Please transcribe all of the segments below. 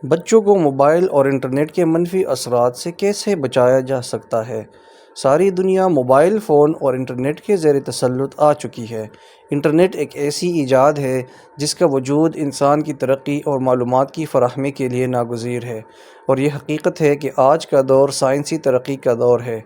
بچوں کو موبائل اور انٹرنیٹ کے منفی اثرات سے کیسے بچایا جا سکتا ہے؟ ساری دنیا موبائل فون اور انٹرنیٹ کے زیر تسلط آ چکی ہے۔ انٹرنیٹ ایک ایسی ایجاد ہے جس کا وجود انسان کی ترقی اور معلومات کی فراہمی کے لیے ناگزیر ہے، اور یہ حقیقت ہے کہ آج کا دور سائنسی ترقی کا دور ہے۔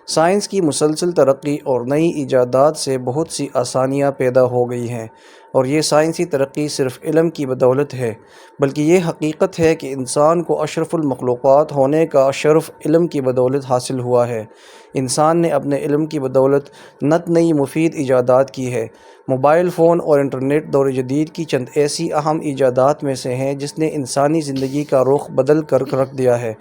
سائنس کی مسلسل ترقی اور نئی ایجادات سے بہت سی آسانیاں پیدا ہو گئی ہیں، اور یہ سائنسی ترقی صرف علم کی بدولت ہے، بلکہ یہ حقیقت ہے کہ انسان کو اشرف المخلوقات ہونے کا شرف علم کی بدولت حاصل ہوا ہے۔ انسان نے اپنے علم کی بدولت نت نئی مفید ایجادات کی ہے۔ موبائل فون اور انٹرنیٹ دور جدید کی چند ایسی اہم ایجادات میں سے ہیں جس نے انسانی زندگی کا رخ بدل کر رکھ دیا ہے۔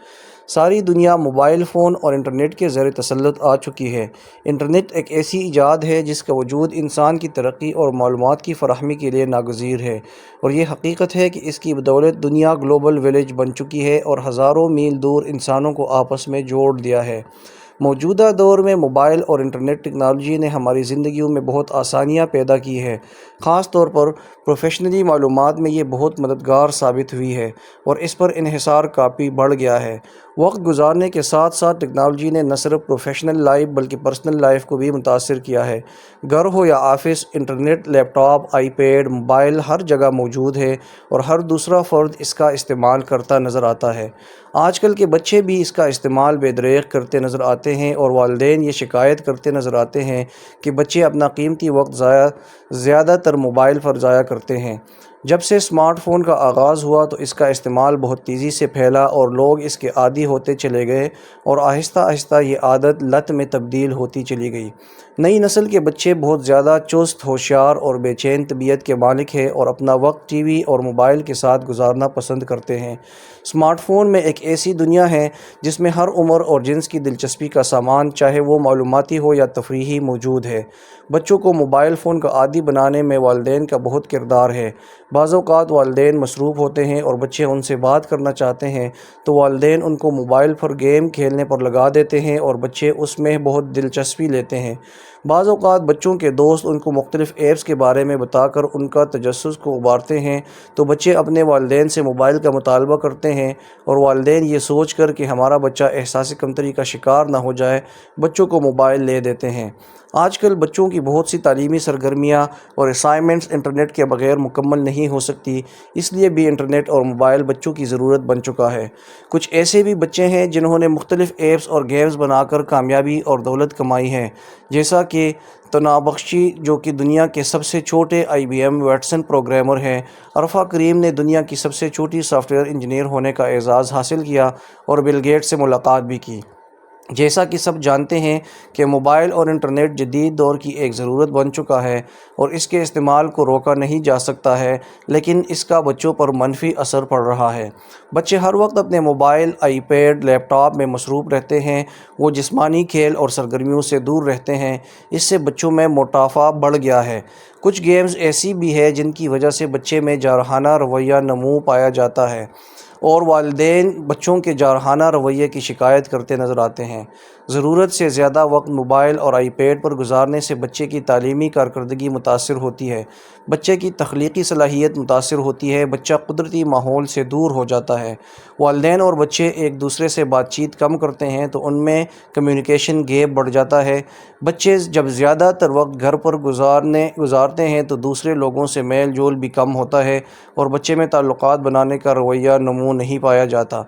ساری دنیا موبائل فون اور انٹرنیٹ کے زیر تسلط آ چکی ہے۔ انٹرنیٹ ایک ایسی ایجاد ہے جس کا وجود انسان کی ترقی اور معلومات کی فراہمی کے لیے ناگزیر ہے، اور یہ حقیقت ہے کہ اس کی بدولت دنیا گلوبل ولیج بن چکی ہے اور ہزاروں میل دور انسانوں کو آپس میں جوڑ دیا ہے۔ موجودہ دور میں موبائل اور انٹرنیٹ ٹیکنالوجی نے ہماری زندگیوں میں بہت آسانیاں پیدا کی ہے۔ خاص طور پر پروفیشنلی معلومات میں یہ بہت مددگار ثابت ہوئی ہے، اور اس پر انحصار کافی بڑھ گیا ہے۔ وقت گزارنے کے ساتھ ساتھ ٹیکنالوجی نے نہ صرف پروفیشنل لائف بلکہ پرسنل لائف کو بھی متاثر کیا ہے۔ گھر ہو یا office, internet, laptop, iPad, mobile ہر جگہ موجود ہے، اور ہر دوسرا فرد اس کا استعمال کرتا نظر آتا ہے۔ آج کل کے بچے بھی اس کا استعمال بے دریغ کرتے نظر آتے ہیں، اور والدین یہ شکایت کرتے نظر آتے ہیں کہ بچے اپنا قیمتی وقت زیادہ تر موبائل پر ضائع کرتے ہیں۔ جب سے اسمارٹ فون کا آغاز ہوا تو اس کا استعمال بہت تیزی سے پھیلا، اور لوگ اس کے عادی ہوتے چلے گئے، اور آہستہ آہستہ یہ عادت لت میں تبدیل ہوتی چلی گئی۔ نئی نسل کے بچے بہت زیادہ چست، ہوشیار اور بے چین طبیعت کے مالک ہیں، اور اپنا وقت ٹی وی اور موبائل کے ساتھ گزارنا پسند کرتے ہیں۔ اسمارٹ فون میں ایک ایسی دنیا ہے جس میں ہر عمر اور جنس کی دلچسپی کا سامان، چاہے وہ معلوماتی ہو یا تفریحی، موجود ہے۔ بچوں کو موبائل فون کا عادی بنانے میں والدین کا بہت کردار ہے۔ بعض اوقات والدین مصروف ہوتے ہیں اور بچے ان سے بات کرنا چاہتے ہیں تو والدین ان کو موبائل پر گیم کھیلنے پر لگا دیتے ہیں، اور بچے اس میں بہت دلچسپی لیتے ہیں۔ بعض اوقات بچوں کے دوست ان کو مختلف ایپس کے بارے میں بتا کر ان کا تجسس کو ابھارتے ہیں، تو بچے اپنے والدین سے موبائل کا مطالبہ کرتے ہیں، اور والدین یہ سوچ کر کہ ہمارا بچہ احساس کمتری کا شکار نہ ہو جائے، بچوں کو موبائل لے دیتے ہیں۔ آج کل بچوں کی بہت سی تعلیمی سرگرمیاں اور اسائنمنٹس انٹرنیٹ کے بغیر مکمل نہیں ہو سکتی، اس لیے بھی انٹرنیٹ اور موبائل بچوں کی ضرورت بن چکا ہے۔ کچھ ایسے بھی بچے ہیں جنہوں نے مختلف ایپس اور گیمز بنا کر کامیابی اور دولت کمائی ہے، جیسا کہ تنابخشی، جو کہ دنیا کے سب سے چھوٹے IBM واٹسن پروگرامر ہیں۔ عرفہ کریم نے دنیا کی سب سے چھوٹی سافٹ ویئر انجینئر ہونے کا اعزاز حاصل کیا اور بل گیٹس سے ملاقات بھی کی۔ جیسا کہ سب جانتے ہیں کہ موبائل اور انٹرنیٹ جدید دور کی ایک ضرورت بن چکا ہے، اور اس کے استعمال کو روکا نہیں جا سکتا ہے، لیکن اس کا بچوں پر منفی اثر پڑ رہا ہے۔ بچے ہر وقت اپنے mobile, iPad, laptop میں مصروف رہتے ہیں۔ وہ جسمانی کھیل اور سرگرمیوں سے دور رہتے ہیں۔ اس سے بچوں میں موٹاپا بڑھ گیا ہے۔ کچھ گیمز ایسی بھی ہیں جن کی وجہ سے بچے میں جارحانہ رویہ نمو پایا جاتا ہے، اور والدین بچوں کے جارحانہ رویے کی شکایت کرتے نظر آتے ہیں۔ ضرورت سے زیادہ وقت موبائل اور آئی پیڈ پر گزارنے سے بچے کی تعلیمی کارکردگی متاثر ہوتی ہے، بچے کی تخلیقی صلاحیت متاثر ہوتی ہے، بچہ قدرتی ماحول سے دور ہو جاتا ہے۔ والدین اور بچے ایک دوسرے سے بات چیت کم کرتے ہیں تو ان میں کمیونیکیشن گیپ بڑھ جاتا ہے۔ بچے جب زیادہ تر وقت گھر پر گزارتے ہیں تو دوسرے لوگوں سے میل جول بھی کم ہوتا ہے، اور بچے میں تعلقات بنانے کا رویہ نمو نہیں پایا جاتا۔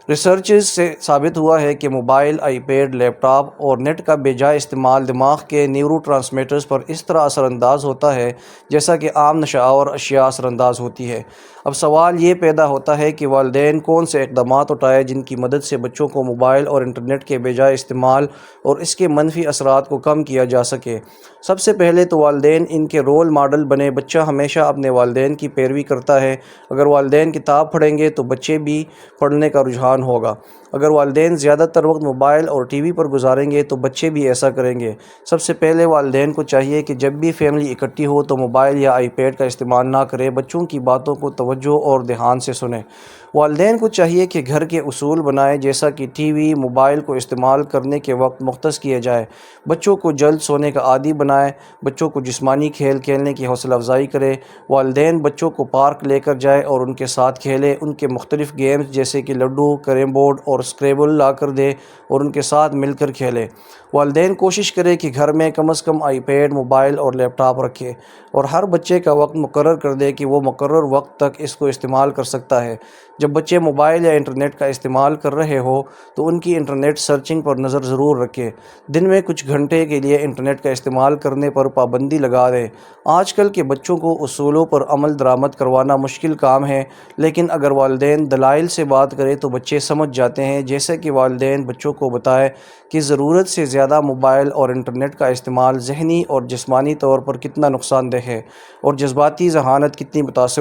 ریسرچز سے ثابت ہوا ہے کہ mobile, iPad, laptop اور نیٹ کا بے جا استعمال دماغ کے نیورو ٹرانسمیٹرز پر اس طرح اثر انداز ہوتا ہے جیسا کہ عام نشہ آور اشیاء اثر انداز ہوتی ہے۔ اب سوال یہ پیدا ہوتا ہے کہ والدین کون سے اقدامات اٹھائیں جن کی مدد سے بچوں کو موبائل اور انٹرنیٹ کے بے جا استعمال اور اس کے منفی اثرات کو کم کیا جا سکے۔ سب سے پہلے تو والدین ان کے رول ماڈل بنے۔ بچہ ہمیشہ اپنے والدین کی پیروی کرتا ہے۔ اگر والدین کتاب پڑھیں گے تو بچے بھی پڑھنے کا رجحان ہوگا۔ اگر والدین زیادہ تر وقت موبائل اور ٹی وی پر گزاریں گے تو بچے بھی ایسا کریں گے۔ سب سے پہلے والدین کو چاہیے کہ جب بھی فیملی اکٹھی ہو تو موبائل یا آئی پیڈ کا استعمال نہ کرے، بچوں کی باتوں کو توجہ اور دھیان سے سنیں۔ والدین کو چاہیے کہ گھر کے اصول بنائیں، جیسا کہ ٹی وی، موبائل کو استعمال کرنے کے وقت مختص کیا جائے، بچوں کو جلد سونے کا عادی بنائیں، بچوں کو جسمانی کھیل کھیلنے کی حوصلہ افزائی کریں۔ والدین بچوں کو پارک لے کر جائیں اور ان کے ساتھ کھیلیں، ان کے مختلف گیمز جیسے کہ لڈو، کیرم بورڈ اور اسکریبل لا کر دیں اور ان کے ساتھ مل کر کھیلیں۔ والدین کوشش کریں کہ گھر میں کم از کم آئی پیڈ، موبائل اور لیپ ٹاپ رکھیں اور ہر بچے کا وقت مقرر کر دیں کہ وہ مقرر وقت تک اس کو استعمال کر سکتا ہے۔ جب بچے موبائل یا انٹرنیٹ کا استعمال کر رہے ہو تو ان کی انٹرنیٹ سرچنگ پر نظر ضرور رکھیں۔ دن میں کچھ گھنٹے کے لیے انٹرنیٹ کا استعمال کرنے پر پابندی لگا دیں۔ آج کل کے بچوں کو اصولوں پر عمل درآمد کروانا مشکل کام ہے، لیکن اگر والدین دلائل سے بات کریں تو بچے سمجھ جاتے ہیں، جیسے کہ والدین بچوں کو بتائیں کہ ضرورت سے زیادہ موبائل اور انٹرنیٹ کا استعمال ذہنی اور جسمانی طور پر کتنا نقصان دہ ہے اور جذباتی ذہانت کتنی متاثر